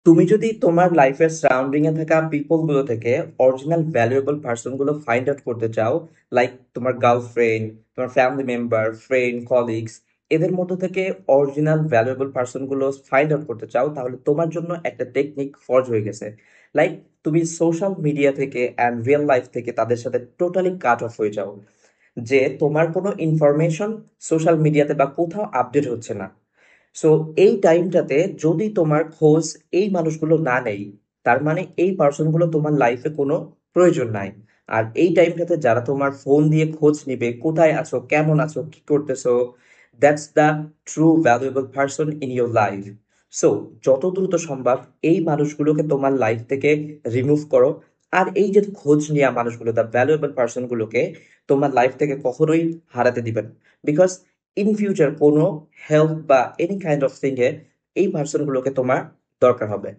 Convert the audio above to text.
তুমি যদি তোমার লাইফের সারাউন্ডিং এ থাকা পিপল গুলো থেকে অরিজিনাল ভ্যালুয়েবল পার্সন গুলো ফাইন্ড আউট করতে চাও, লাইক তোমার গার্লফ্রেন্ড, তোমার ফ্যামিলি মেম্বার, ফ্রেন্ড, কলিগস, এদের মধ্য থেকে অরিজিনাল ভ্যালুয়েবল পার্সন গুলো ফাইন্ড আউট করতে চাও, তাহলে তোমার জন্য একটা টেকনিক ফর্জ হয়ে গেছে। লাইক তুমি সোশ্যাল মিডিয়া থেকে অ্যান্ড রিয়েল লাইফ থেকে তাদের সাথে টোটালি কাট অফ হয়ে যাও, যে তোমার কোনো ইনফরমেশন সোশ্যাল মিডিয়াতে বা কোথাও আপডেট হচ্ছে না। সো এই টাইমটাতে যদি তোমার খোঁজ এই মানুষগুলো না নেই, তার মানে এই পার্সনগুলো তোমার লাইফে কোনো প্রয়োজন নাই। আর এই টাইমটাতে যারা তোমার ফোন দিয়ে খোঁজ নিবে, কোথায় আছো, কেমন আছো, কি করতেছো, that's the true valuable person in your life. So যত দ্রুত সম্ভব এই মানুষগুলোকে তোমার লাইফ থেকে রিমুভ করো। আর এই যে খোঁজ নেওয়া মানুষগুলো, দ্য ভ্যালুয়েবল পার্সনগুলোকে তোমার লাইফ থেকে কখনোই হারাতে দিবেন। বিকজ ইন ফিউচার কোনো হেল্প বা এনি কাইন্ড অফ থিং এ এই পার্সনগুলোকে তোমার দরকার হবে।